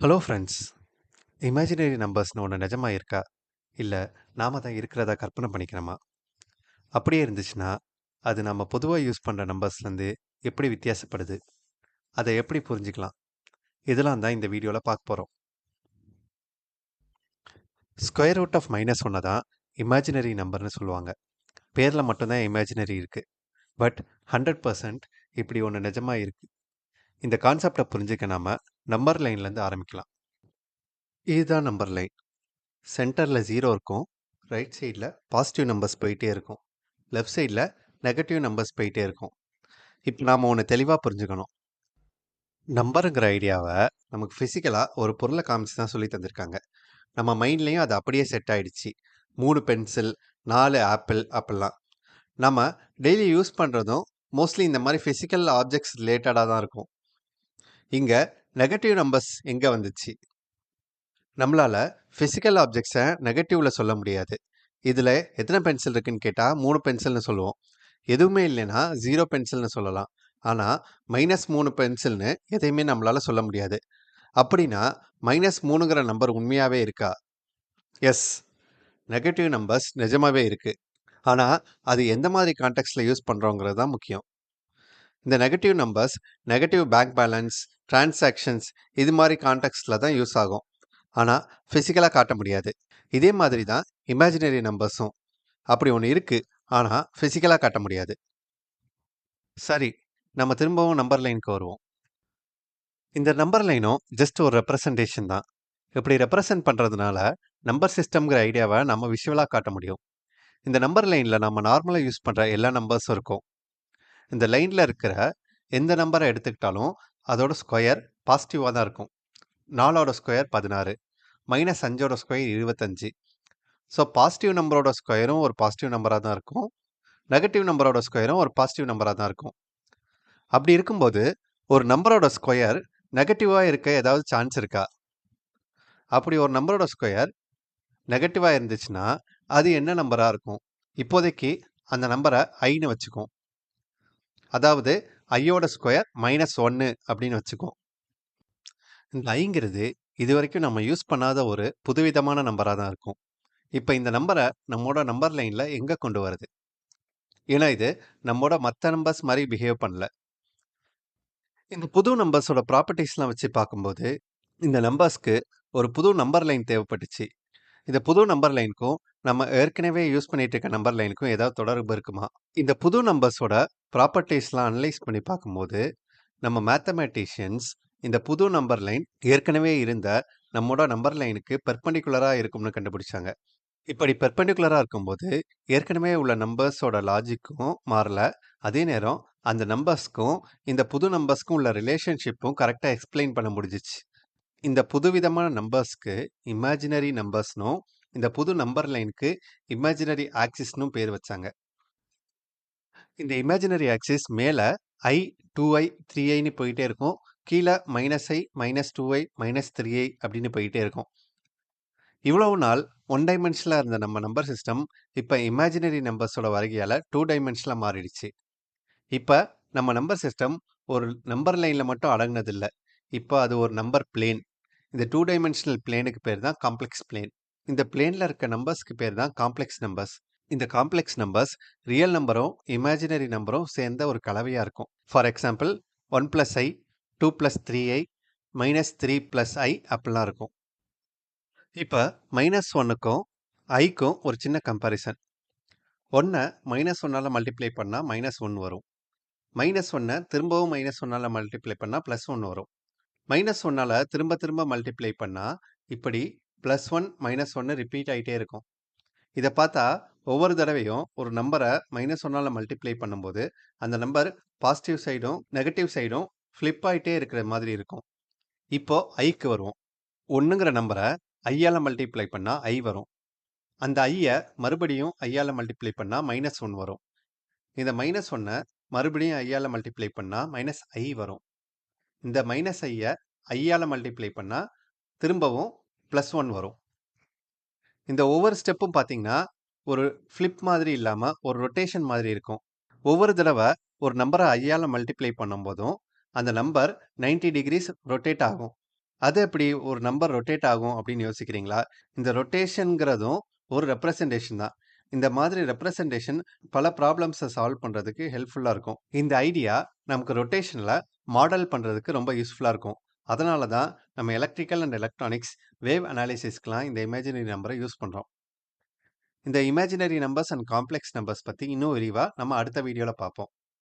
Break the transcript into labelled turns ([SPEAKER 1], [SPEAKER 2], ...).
[SPEAKER 1] Hello friends. Imaginary நம்பர்ஸ்னு ஒன்று நிஜமா இருக்கா? இல்லை நாம தான் இருக்கிறதா கற்பனை பண்ணிக்கிறோமா? அப்படியே இருந்துச்சுன்னா, அது நம்ம பொதுவாக யூஸ் பண்ணுற நம்பர்ஸ்லேருந்து எப்படி வித்தியாசப்படுது? அதை எப்படி புரிஞ்சுக்கலாம்? இதெல்லாம் தான் இந்த வீடியோவில் பார்க்க போகிறோம். ஸ்கொயர் ரூட் ஆஃப் மைனஸ் ஒன்று தான் இமேஜினரி நம்பர்னு சொல்லுவாங்க. பேரில் மட்டும்தான் இமேஜினரி இருக்குது. பட் 100% இப்படி ஒன்று நிஜமாக இருக்குது. இந்த கான்செப்டை புரிஞ்சுக்க நாம நம்பர் லைன்லேருந்து ஆரம்பிக்கலாம். இதுதான் நம்பர் லைன். சென்டரில் 0 இருக்கும். ரைட் சைடில் பாசிட்டிவ் நம்பர்ஸ் போயிட்டே இருக்கும். லெஃப்ட் சைடில் நெகட்டிவ் நம்பர்ஸ் போயிட்டே இருக்கும். இப்போ நாம் ஒன்று தெளிவாக புரிஞ்சுக்கணும். நம்பருங்கிற ஐடியாவை நமக்கு ஃபிசிக்கலாக ஒரு பொருளை காமிச்சு தான் சொல்லி தந்திருக்காங்க. நம்ம மைண்ட்லேயும் அது அப்படியே செட் ஆகிடுச்சு. 3 பென்சில், 4 ஆப்பிள் அப்படிலாம். நம்ம டெய்லி யூஸ் பண்ணுறதும் மோஸ்ட்லி இந்த மாதிரி ஃபிசிக்கல் ஆப்ஜெக்ட்ஸ் ரிலேட்டடாக தான் இருக்கும். இங்கே நெகட்டிவ் நம்பர்ஸ் எங்கே வந்துச்சு? நம்மளால் ஃபிசிக்கல் ஆப்ஜெக்ட்ஸை நெகட்டிவில் சொல்ல முடியாது. இதில் எத்தனை பென்சில் இருக்குன்னு கேட்டால் 3 பென்சில்னு சொல்லுவோம். எதுவுமே இல்லைன்னா 0 பென்சில்னு சொல்லலாம். ஆனால் -3 பென்சில்னு எதையுமே நம்மளால் சொல்ல முடியாது. அப்படின்னா -3ங்கிற நம்பர் உண்மையாகவே இருக்கா? எஸ், நெகட்டிவ் நம்பர்ஸ் நிஜமாகவே இருக்குது. ஆனால் அது எந்த மாதிரி கான்டெக்ட்ஸில் யூஸ் பண்ணுறோங்கிறது தான் முக்கியம். இந்த negative numbers negative bank balance, transactions இது மாதிரி கான்டெக்ட்ஸில் தான் யூஸ் ஆகும். ஆனால் ஃபிசிக்கலாக காட்ட முடியாது. இதே மாதிரி தான் இமேஜினரி நம்பர்ஸும். அப்படி ஒன்று இருக்குது, ஆனால் ஃபிசிக்கலாக காட்ட முடியாது. சரி, நம்ம திரும்பவும் நம்பர் லைனுக்கு வருவோம். இந்த நம்பர் லைனும் ஜஸ்ட் ஒரு ரெப்ரசன்டேஷன் தான். இப்படி ரெப்ரசன்ட் பண்ணுறதுனால நம்பர் சிஸ்டம்ங்கிற ஐடியாவை நம்ம விஷுவலாக காட்ட முடியும். இந்த நம்பர் லைனில் நம்ம நார்மலாக யூஸ் பண்ணுற எல்லா நம்பர்ஸும் இருக்கும். இந்த லைனில் இருக்கிற எந்த நம்பரை எடுத்துக்கிட்டாலும் அதோட ஸ்கொயர் பாசிட்டிவாக தான் இருக்கும். 4ஓட ஸ்கொயர் 16, -5ஓட ஸ்கொயர் 25. ஸோ பாசிட்டிவ் நம்பரோட ஸ்கொயரும் ஒரு பாசிட்டிவ் நம்பராக தான் இருக்கும். நெகட்டிவ் நம்பரோட ஸ்கொயரும் ஒரு பாசிட்டிவ் நம்பராக தான் இருக்கும். அப்படி இருக்கும்போது ஒரு நம்பரோட ஸ்கொயர் நெகட்டிவாக இருக்க ஏதாவது சான்ஸ் இருக்கா? அப்படி ஒரு நம்பரோட ஸ்கொயர் நெகட்டிவாக இருந்துச்சுன்னா அது என்ன நம்பராக இருக்கும்? இப்போதைக்கு அந்த நம்பரை ஐன்னு வச்சுக்கும். அதாவது ஐயோட ஸ்கொயர் -1 அப்படின்னு வச்சுக்கும். இந்த ஐங்கிறது இது வரைக்கும் நம்ம யூஸ் பண்ணாத ஒரு புதுவிதமான நம்பராக தான் இருக்கும். இப்போ இந்த நம்பரை நம்மளோட நம்பர் லைனில் எங்கே கொண்டு வருது? ஏன்னா இது நம்மளோட மற்ற நம்பர்ஸ் மாதிரி பிஹேவ் பண்ணல. இந்த புது நம்பர்ஸோட ப்ராப்பர்ட்டிஸ்லாம் வச்சு பார்க்கும்போது இந்த நம்பர்ஸ்க்கு ஒரு புது நம்பர் லைன் தேவைப்பட்டுச்சு. இந்த புது நம்பர் லைனுக்கும் நம்ம ஏற்கனவே யூஸ் பண்ணிட்டு இருக்க நம்பர் லைனுக்கும் ஏதாவது தொடர்பு இருக்குமா? இந்த புது நம்பர்ஸோட ப்ராப்பர்ட்டிஸ்லாம் அனலைஸ் பண்ணி பார்க்கும்போது நம்ம மேத்தமேட்டிஷியன்ஸ் இந்த புது நம்பர் லைன் ஏற்கனவே இருந்த நம்மளோட நம்பர் லைனுக்கு பெர்பெண்டிகுலராக இருக்கும்னு கண்டுபிடிச்சாங்க. இப்படி பெர்பெண்டிகுலராக இருக்கும்போது ஏற்கனவே உள்ள நம்பர்ஸோட லாஜிக்கும் மாறல. அதே நேரம் அந்த நம்பர்ஸ்க்கும் இந்த புது நம்பர்ஸ்க்கும் உள்ள ரிலேஷன்ஷிப்பும் கரெக்டாக எக்ஸ்பிளைன் பண்ண முடிஞ்சிச்சு. இந்த புதுவிதமான நம்பர்ஸ்க்கு இமேஜினரி நம்பர்ஸ்னும் இந்த புது நம்பர் லைனுக்கு இமேஜினரி ஆக்சிஸ்னும் பேர் வச்சாங்க. இந்த இமேஜினரி ஆக்சிஸ் மேலே ஐ, 2i, 3iன்னு போயிட்டே இருக்கும். கீழே -i, -2i, -3i அப்படின்னு போயிட்டே இருக்கும். இவ்வளவு நாள் 1 டைமென்ஷனில் இருந்த நம்ம நம்பர் சிஸ்டம் இப்போ இமேஜினரி நம்பர்ஸோட வருகையால் 2 டைமென்ஷனில் மாறிடுச்சு. இப்போ நம்ம நம்பர் சிஸ்டம் ஒரு நம்பர் லைனில் மட்டும் அடங்கினதில்லை. இப்போ அது ஒரு நம்பர் பிளேன். இந்த 2 டைமென்ஷனல் பிளேனுக்கு பேர் தான் காம்ப்ளெக்ஸ் பிளேன். இந்த பிளேனில் இருக்க நம்பர்ஸ்க்கு பேர் தான் காம்ப்ளெக்ஸ் நம்பர்ஸ். இந்த காம்ப்ளெக்ஸ் நம்பர்ஸ் ரியல் நம்பரும் இமேஜினரி நம்பரும் சேர்ந்த ஒரு கலவையாக இருக்கும். For example 1 + i, 2 + 3i, -3 + i அப்படிலாம் இருக்கும். இப்போ -1க்கும் ஐக்கும் ஒரு சின்ன கம்பேரிசன். 1 -1ஆல் மல்டிப்ளை பண்ணால் -1 வரும். -1 திரும்பவும் -1ஆல் மல்டிப்ளை பண்ணால் +1 வரும். -1ஆல் திரும்ப திரும்ப மல்டிப்ளை பண்ணால் இப்படி +1 -1 ரிப்பீட் ஆகிட்டே இருக்கும். இதை பார்த்தா ஒவ்வொரு தடவையும் ஒரு நம்பரை -1ஆல் மல்டிப்ளை பண்ணும்போது அந்த நம்பர் பாசிட்டிவ் சைடும் நெகட்டிவ் சைடும் ஃப்ளிப் ஆகிட்டே இருக்கிற மாதிரி இருக்கும். இப்போ ஐக்கு வருவோம். 1ங்கிற நம்பரை ஐயால் மல்டிப்ளை பண்ணால் ஐ வரும். அந்த ஐயை மறுபடியும் ஐயால் மல்டிப்ளை பண்ணால் -1 வரும். இந்த -1 மறுபடியும் ஐயால் மல்டிப்ளை பண்ணால் -i வரும். இந்த -ஐயை ஐயால் மல்டிப்ளை பண்ணால் திரும்பவும் +1 வரும். இந்த ஒவ்வொரு ஸ்டெப்பும் பார்த்தீங்கன்னா ஒரு ஃப்ளிப் மாதிரி இல்லாமல் ஒரு ரொட்டேஷன் மாதிரி இருக்கும். ஒவ்வொரு தடவை ஒரு நம்பரை ஐயால் மல்டிப்ளை பண்ணும்போதும் அந்த நம்பர் 90 டிகிரிஸ் ரொட்டேட் ஆகும். அது எப்படி ஒரு நம்பர் ரொட்டேட் ஆகும் அப்படின்னு யோசிக்கிறீங்களா? இந்த ரொட்டேஷன்ங்கிறதும் ஒரு ரெப்ரசன்டேஷன் தான். இந்த மாதிரி ரெப்ரசன்டேஷன் பல ப்ராப்ளம்ஸ சால்வ் பண்றதுக்கு ஹெல்ப்ஃபுல்லா இருக்கும். இந்த ஐடியா நமக்கு ரொட்டேஷன்ல மாடல் பண்றதுக்கு ரொம்ப யூஸ்ஃபுல்லா இருக்கும். அதனால தான் நம்ம எலக்ட்ரிக்கல் அண்ட் எலக்ட்ரானிக்ஸ் வேவ் அனாலிசிஸ்க்குலாம் இந்த இமேஜினரி நம்பர யூஸ் பண்றோம். இந்த imaginary numbers and complex numbers பத்தி இன்னும் விரிவா நம்ம அடுத்த வீடியோல பார்ப்போம்.